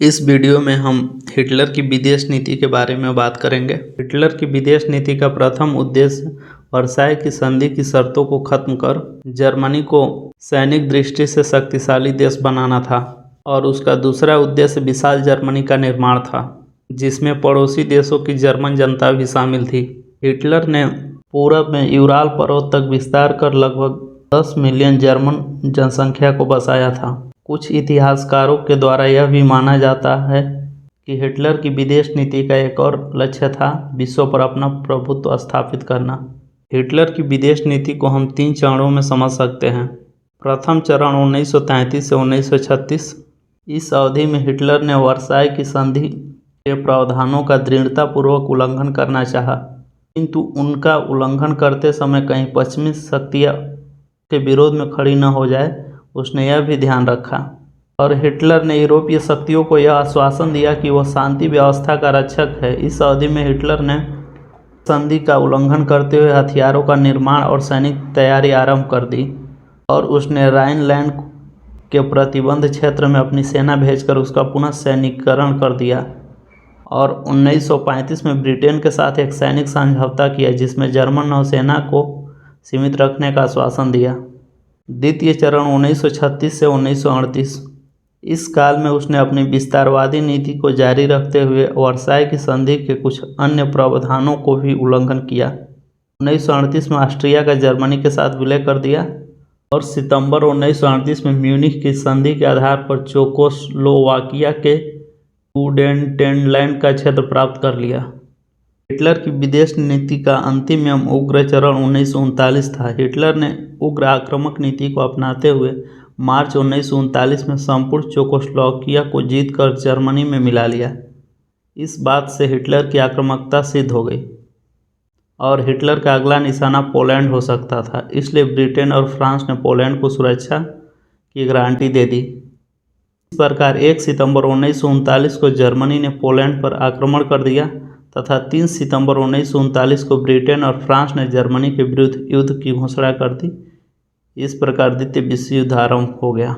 इस वीडियो में हम हिटलर की विदेश नीति के बारे में बात करेंगे। हिटलर की विदेश नीति का प्रथम उद्देश्य वर्साई की संधि की शर्तों को खत्म कर जर्मनी को सैनिक दृष्टि से शक्तिशाली देश बनाना था और उसका दूसरा उद्देश्य विशाल जर्मनी का निर्माण था, जिसमें पड़ोसी देशों की जर्मन जनता भी शामिल थी। हिटलर ने पूरब में यूराल पर्वत तक विस्तार कर लगभग 10 मिलियन जर्मन जनसंख्या को बसाया था। कुछ इतिहासकारों के द्वारा यह भी माना जाता है कि हिटलर की विदेश नीति का एक और लक्ष्य था विश्व पर अपना प्रभुत्व स्थापित करना। हिटलर की विदेश नीति को हम 3 चरणों में समझ सकते हैं। प्रथम चरण 1933 से 1936। इस अवधि में हिटलर ने वर्साई की संधि के प्रावधानों का दृढ़तापूर्वक उल्लंघन करना चाहा, किंतु उनका उल्लंघन करते समय कहीं पश्चिमी शक्तियाँ के विरोध में खड़ी न हो जाए, उसने यह भी ध्यान रखा। और हिटलर ने यूरोपीय शक्तियों को यह आश्वासन दिया कि वह शांति व्यवस्था का रक्षक है। इस अवधि में हिटलर ने संधि का उल्लंघन करते हुए हथियारों का निर्माण और सैनिक तैयारी आरंभ कर दी और उसने राइनलैंड के प्रतिबंध क्षेत्र में अपनी सेना भेजकर उसका पुनः सैनिकीकरण कर दिया और 1935 में ब्रिटेन के साथ एक सैनिक समझौता किया, जिसमें जर्मन नौसेना को सीमित रखने का आश्वासन दिया। द्वितीय चरण 1936 से 1938। इस काल में उसने अपनी विस्तारवादी नीति को जारी रखते हुए वर्साई की संधि के कुछ अन्य प्रावधानों को भी उल्लंघन किया। 1938 में ऑस्ट्रिया का जर्मनी के साथ विलय कर दिया और सितंबर 1938 में म्यूनिख की संधि के आधार पर चेकोस्लोवाकिया के सुडेटेनलैंड का क्षेत्र प्राप्त कर लिया। हिटलर की विदेश नीति का अंतिम एवं उग्र चरण 1939 था। हिटलर ने उग्र आक्रामक नीति को अपनाते हुए मार्च 1939 में संपूर्ण चेकोस्लोवाकिया को जीतकर जर्मनी में मिला लिया। इस बात से हिटलर की आक्रामकता सिद्ध हो गई और हिटलर का अगला निशाना पोलैंड हो सकता था। इसलिए ब्रिटेन और फ्रांस ने पोलैंड को सुरक्षा की गारंटी दे दी। इस प्रकार 1 सितंबर 1939 को जर्मनी ने पोलैंड पर आक्रमण कर दिया तथा 3 सितंबर 1939 को ब्रिटेन और फ्रांस ने जर्मनी के विरुद्ध युद्ध की घोषणा कर दी। इस प्रकार द्वितीय विश्व युद्ध आरंभ हो गया।